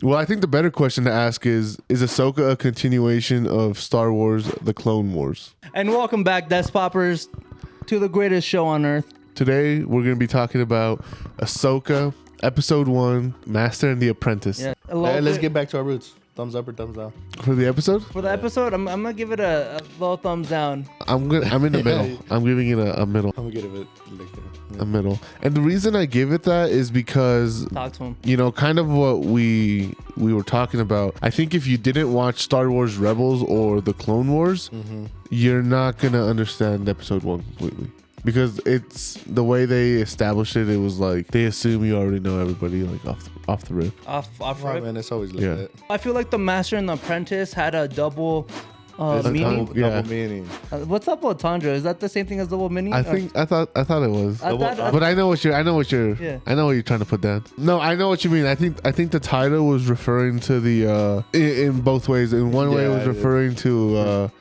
Well, I think the better question to ask is Ahsoka a continuation of Star Wars, The Clone Wars? And welcome back, Desk Poppers, to the greatest show on earth. Today, we're going to be talking about Ahsoka, Episode 1, Master and the Apprentice. Yeah. Let's get back to our roots. Thumbs up or thumbs down? For the episode? For the episode, I'm going to give it a little thumbs down. I'm in the middle. I'm giving it a middle. I'm going to give it a middle. And the reason I give it that is because, Talk to him. you know, kind of what we were talking about. I think if you didn't watch Star Wars Rebels or the Clone Wars, you're not going to understand Episode 1 completely. Because it's the way they established it. It was like they assume you already know everybody, like off the rip. Off Well, rip. man, it's always like Yeah. that. I feel like the Master and the Apprentice had a double meaning. Double meaning. What's double entendre? Is that the same thing as double meaning? I thought it was. I thought- But I know what you're I know what you're trying to put down. No, I know what you mean. I think the title was referring to the in both ways. In one way it was referring to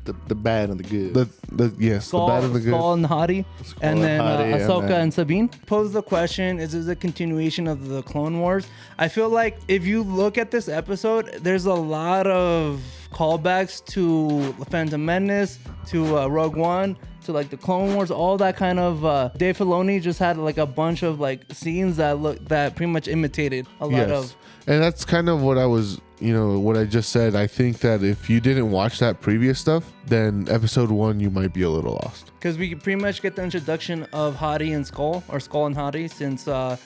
The bad and the good. the bad and the good. Skull and Hottie, and then Hottie, and Ahsoka then- and Sabine. Pose the question: is this a continuation of the Clone Wars? I feel like if you look at this episode, there's a lot of callbacks to Phantom Menace, to Rogue One, to like the Clone Wars, all that kind of. Dave Filoni just had like a bunch of like scenes that pretty much imitated a lot of. And that's kind of what I was, what I just said. I think that if you didn't watch that previous stuff, then Episode 1 you might be a little lost. Because we pretty much get the introduction of Hottie and Skull, or Skull and Hottie, since the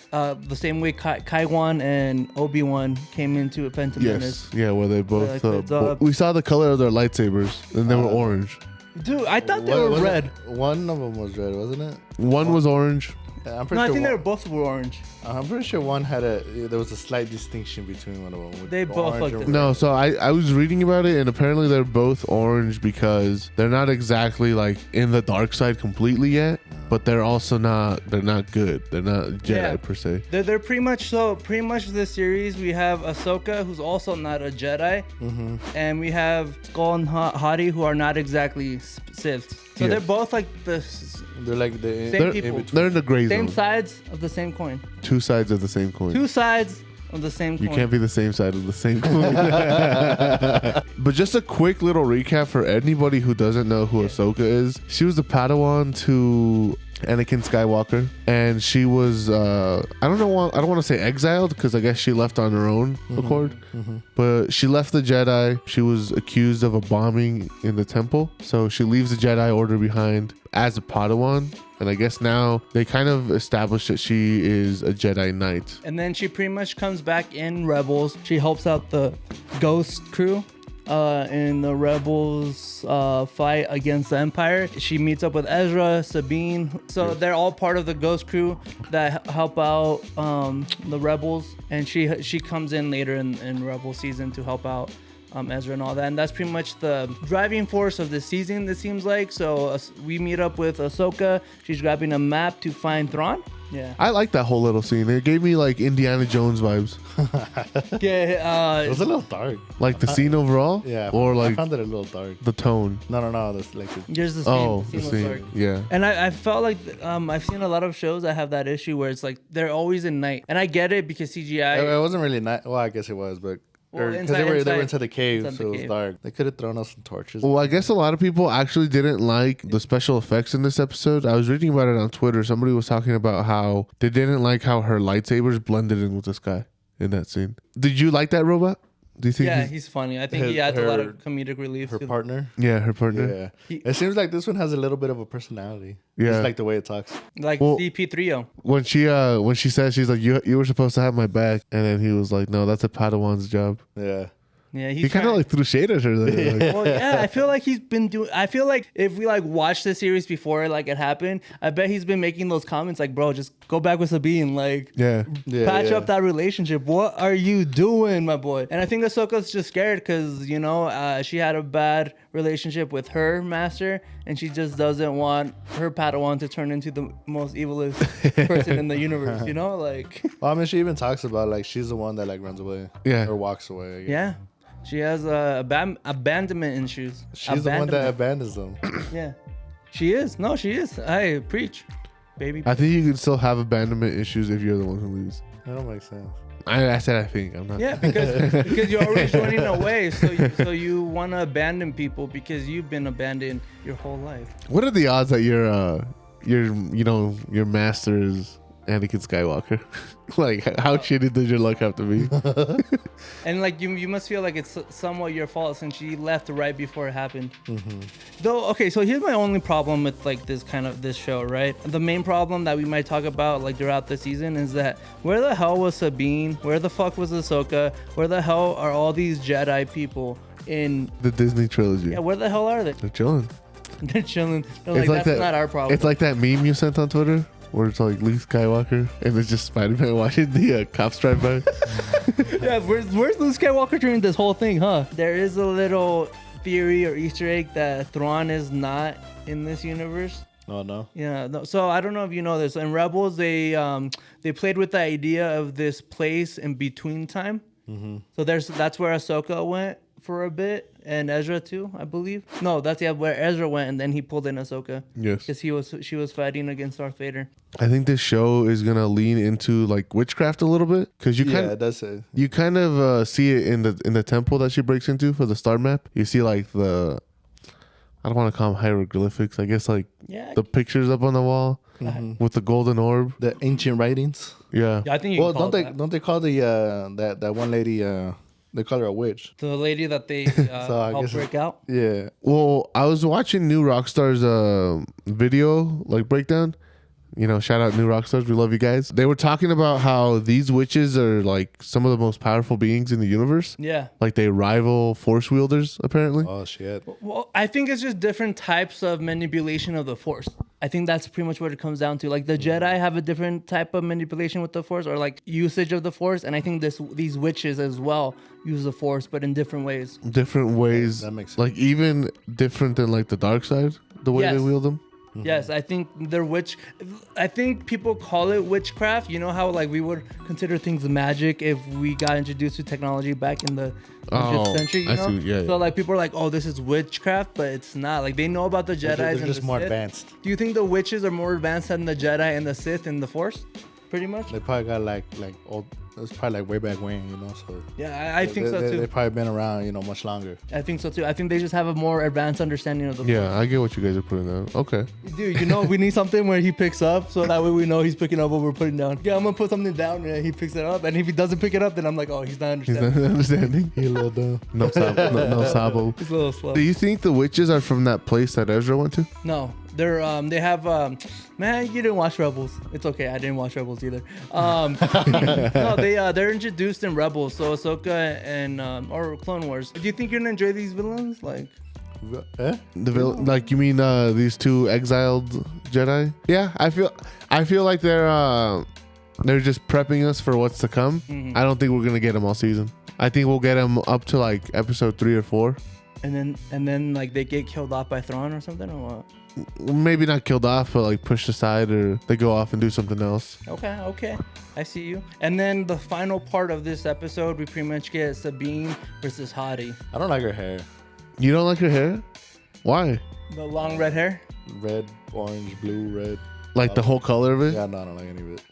same way Qui-Gon and Obi-Wan came into Phantom Menace. Yeah, where they both. Like we saw the color of their lightsabers, and they were orange. Dude, I thought they were red. One of them was red, wasn't it? One was orange. I'm No, I think they one, were both orange. I'm pretty sure one had there was a slight distinction between one of them. With They both orange looked or the No, so I was reading about it, and apparently they're both orange because they're not exactly like in the dark side completely yet, but they're also not. They're not good. They're not Jedi per se. They're pretty much this series. We have Ahsoka, who's also not a Jedi, and we have Skull and Hottie, who are not exactly Siths. So they're both like They're like the Same people. They're in the gray same zone. sides of the same coin. Two sides of the same coin. Two sides of the same coin. You can't be the same side of the same coin. But just a quick little recap for anybody who doesn't know who Ahsoka is. She was the Padawan to Anakin Skywalker, and she was I don't want to say exiled, because I guess she left on her own accord, but she left the Jedi. She was accused of a bombing in the temple, so she leaves the Jedi Order behind as a Padawan, and I guess now they kind of established that she is a Jedi Knight. And then she pretty much comes back in Rebels. She helps out the Ghost crew in the Rebels fight against the Empire. She meets up with Ezra, Sabine. So they're all part of the Ghost crew that help out the Rebels. And she comes in later in Rebel season to help out Ezra and all that. And that's pretty much the driving force of the season, it seems like. So we meet up with Ahsoka. She's grabbing a map to find Thrawn. Yeah. I like that whole little scene. It gave me like Indiana Jones vibes. Yeah. It was a little dark. Like the scene overall? Yeah. Or I like found it a little dark. the tone? No. That's like There's the scene. Oh, the the scene was scene. dark. Yeah. And I felt like I've seen a lot of shows that have that issue where it's like they're always in night. And I get it because CGI. It wasn't really night. Well, I guess it was, but Well, because they were inside- inside the cave, inside so the it was cave. dark. They could have thrown us some torches. Well, I guess a lot of people actually didn't like the special effects in this episode. I was reading about it on Twitter. Somebody was talking about how they didn't like how her lightsabers blended in with the sky in that scene. Did you like that robot? Do you think? Yeah, he's funny. I think he adds a lot of comedic relief. Her to partner. Yeah, her partner. Yeah. It seems like this one has a little bit of a personality. Yeah. Just like the way it talks. like Well- CP3O. When she said, she's like, you were supposed to have my back, and then he was like, no, that's a Padawan's job. Yeah. Yeah, He kind of like threw shade at her. Like, Well, yeah, I feel like he's been doing. I feel like if we like watched the series before like it happened, I bet he's been making those comments like, "Bro, just go back with Sabine, like, yeah. patch up that relationship. What are you doing, my boy?" And I think Ahsoka's just scared because she had a bad relationship with her master, and she just doesn't want her Padawan to turn into the most evilest person in the universe. Like. Well, I mean, she even talks about like she's the one that like runs away. Yeah. Or walks away. I guess. Yeah. She has abandonment issues. She's the one that abandons them. Yeah. She is. No, she is. I preach, baby. I think you can still have abandonment issues if you're the one who leaves. That don't make sense. I said I think. I'm not. Yeah, because you're always running away, so you want to abandon people because you've been abandoned your whole life. What are the odds that your master is Anakin Skywalker? Like, how shitty does your luck have to be? And like you must feel like it's somewhat your fault since she left right before it happened. Though, okay, so here's my only problem with like this show, right? The main problem that we might talk about like throughout the season is that where the hell was Sabine? Where the fuck was Ahsoka? Where the hell are all these Jedi people in The Disney trilogy. Yeah, where the hell are they? They're chilling. They're chilling. They're like, that's that, not our problem. It's like that meme you sent on Twitter where it's like Luke Skywalker and it's just Spider-Man watching the cops drive by. Yeah, where's Luke Skywalker during this whole thing, huh? There is a little theory or Easter egg that Thrawn is not in this universe. Oh no. Yeah, no, so I don't know if you know this. In Rebels, they played with the idea of this place in between time. So that's where Ahsoka went for a bit, and Ezra too, I believe. No, that's where Ezra went, and then he pulled in Ahsoka. Yes. Because she was fighting against Darth Vader. I think this show is gonna lean into like witchcraft a little bit because that's it. you kind of see it in the temple that she breaks into for the star map. You see like I don't want to call them hieroglyphics. I guess like the pictures up on the wall with the golden orb, The ancient writings. Yeah. I think you Well, can call don't they call that one lady? They call her a witch. the lady that they I helped guess break out. Yeah. Well, I was watching New Rockstar's video like breakdown. Shout out New Rockstars. We love you guys. They were talking about how these witches are like some of the most powerful beings in the universe. Yeah. Like they rival force wielders, apparently. Oh shit. Well, I think it's just different types of manipulation of the Force. I think that's pretty much what it comes down to. Like the Jedi have a different type of manipulation with the Force, or like usage of the Force, and I think these witches as well use the Force, but in different ways. Different ways. That makes sense. Like even different than like the dark side, the way they wield them. Yes, I think they're I think people call it witchcraft. You know how like we would consider things magic if we got introduced to technology back in the 5th century. You I know? see, yeah, So like people are like, oh, this is witchcraft, but it's not. Like they know about the Jedi. They're and just the more Sith. advanced. Do you think the witches are more advanced than the Jedi and the Sith and the Force? Pretty much. They probably got like old. It's probably like way back when, So Yeah, I think so too. They've probably been around, much longer. I think so too. I think they just have a more advanced understanding of the. Yeah, I get what you guys are putting down. Okay. Dude, we need something where he picks up, so that way we know he's picking up what we're putting down. Yeah, I'm gonna put something down, and he picks it up, and if he doesn't pick it up, then I'm like, oh, he's not He's understanding. not understanding. He a little dumb. No sabo. No sabo. He's a little slow. Do you think the witches are from that place that Ezra went to? No, they're they have man, you didn't watch Rebels. It's okay, I didn't watch Rebels either. No, they're introduced in Rebels, so Ahsoka and or Clone Wars. Do you think you're gonna enjoy these villains? Like, Like you mean these two exiled Jedi? Yeah, I feel like they're just prepping us for what's to come. I don't think we're gonna get them all season. I think we'll get them up to like episode 3 or 4. and then like they get killed off by Thrawn or something, or what? Maybe not killed off, but like pushed aside, or they go off and do something else. Okay. I see you. And then the final part of this episode, we pretty much get Sabine versus Hottie. I don't like her hair. You don't like her hair? Why? The long red hair. Red, orange, blue, red. Like the whole color of it? Yeah, no, I don't like any of it.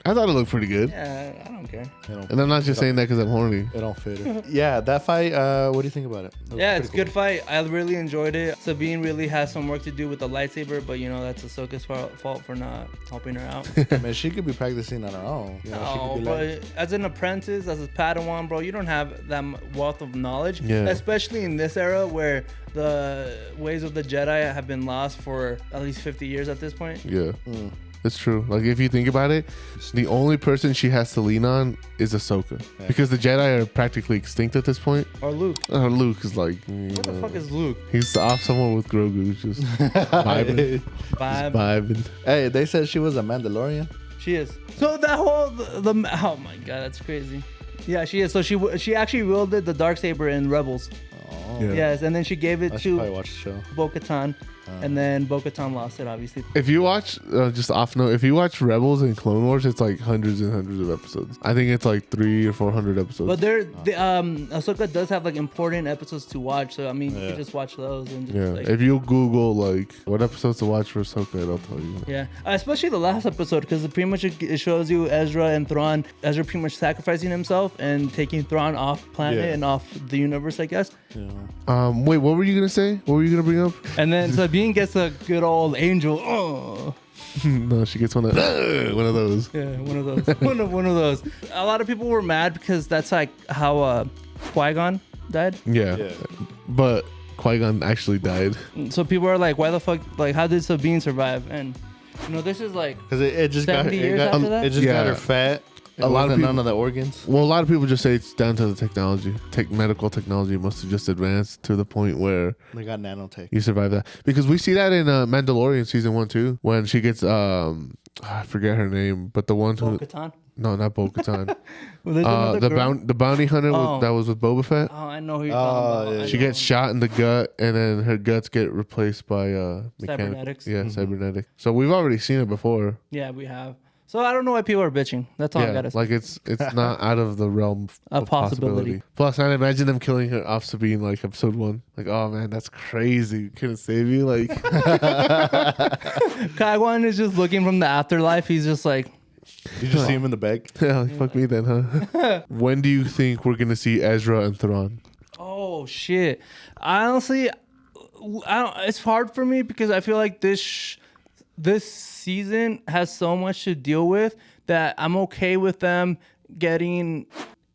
I thought it looked pretty good. Yeah, I don't care. And I'm not just saying that because I'm horny. It don't fit her. Yeah, that fight, what do you think about it? Yeah, it's a good fight. I really enjoyed it. Sabine really has some work to do with the lightsaber, but that's Ahsoka's fault for not helping her out. I mean, she could be practicing on her own. She No, could be but as an apprentice, as a Padawan, bro, you don't have that wealth of knowledge. Yeah. Especially in this era where the ways of the Jedi have been lost for at least 50 years at this point. Yeah. It's true. Like if you think about it, the only person she has to lean on is Ahsoka, because the Jedi are practically extinct at this point. Or Luke. Luke is like, What the fuck is Luke? he's off somewhere with Grogu, just vibing. Vibe. Vibing. Hey, they said she was a Mandalorian. She is. So that whole the oh my god, that's crazy. Yeah, she is. So she actually wielded the Darksaber in Rebels. Oh. Yeah. Yes, and then she gave it I should to probably watch the show. Bo-Katan. And then Bo-Katan lost it, obviously. If you watch, just off note, if you watch Rebels and Clone Wars, it's like hundreds and hundreds of episodes. I think it's like 300 or 400 episodes. But Ahsoka does have like important episodes to watch, so I mean, you can just watch those and just, Yeah, like, if you Google like what episodes to watch for Ahsoka, it'll tell you. yeah, especially the last episode, because pretty much it shows you Ezra and Thrawn. Ezra pretty much sacrificing himself and taking Thrawn off planet and off the universe, I guess. Wait, what were you gonna say? What were you gonna bring up? And then Sabine gets a good old angel. Oh. No, she gets one of those. Yeah, one of those. one of those. A lot of people were mad because that's like how Qui-Gon died. Yeah. But Qui-Gon actually died. So people are like, why the fuck? Like, how did Sabine survive? And this is like Because it just 70 years after that? It just got her fat. A lot of people, none of the organs. Well, a lot of people just say it's down to the technology. Medical technology must have just advanced to the point where They got nanotech. you survive that. Because we see that in Mandalorian season 1 too, when she gets I forget her name, but the one who Bo-Katan? no, not Bo-Katan. The the bounty hunter Oh. that was with Boba Fett. Oh, I know who you're talking about. She gets shot in the gut, and then her guts get replaced by Cybernetics. Yeah, cybernetic. So we've already seen it before. Yeah, we have. So I don't know why people are bitching. That's all I Yeah, gotta say. like it's not out of the realm A of possibility. Plus, I imagine them killing her off Sabine like episode 1. Like, oh man, that's crazy. Couldn't save you. Like, Qui-Gon is just looking from the afterlife. He's just like, You just see him in the bag. yeah, like, fuck me then, huh? When do you think we're gonna see Ezra and Thrawn? oh shit. Honestly, it's hard for me because I feel like this season has so much to deal with that I'm okay with them getting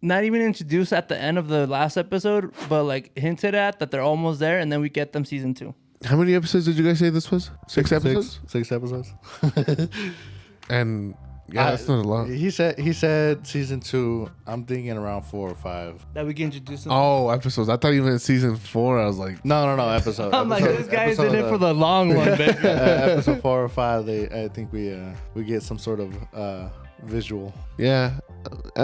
not even introduced at the end of the last episode, but like hinted at that they're almost there, and then we get them season 2. How many episodes did you guys say this was? 6 episodes? Six episodes. And yeah, that's not a lot. He said season 2. I'm thinking around 4 or 5. That we can introduce them. Oh, episodes. I thought you meant season 4. I was like, No, episode. I'm like, this guy's in it for the long one, baby. Episode 4 or 5. I think we get some sort of visual. yeah,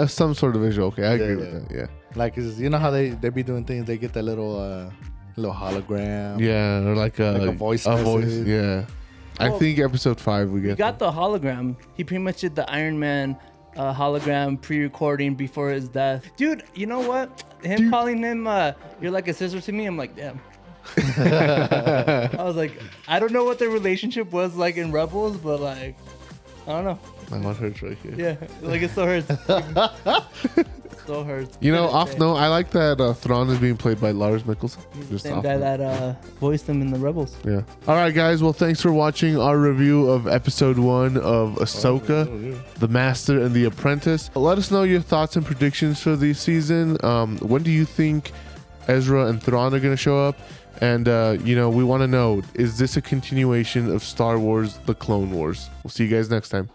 some sort of visual. Okay, I agree with yeah. that. Yeah. Like, 'cause you know how they be doing things. They get that little hologram. Yeah, or like a voice message. Yeah. I Well, think episode 5 we We get. got the hologram. He pretty much did the Iron Man hologram pre-recording before his death. Dude, you know what? Calling him, you're like a sister to me. I'm like, damn. I was like, I don't know what their relationship was like in Rebels, but like, I don't know. My heart hurts right here. Yeah, like it still hurts. Still hurts. You know, To this off day. note, I like that Thrawn is being played by Lars Mikkelsen. He's the Just same off guy note. that voiced him in the Rebels. Yeah. All right, guys. Well, thanks for watching our review of episode 1 of Ahsoka, The Master and the Apprentice. Let us know your thoughts and predictions for the season. When do you think Ezra and Thrawn are going to show up? And, we want to know, is this a continuation of Star Wars, The Clone Wars? We'll see you guys next time.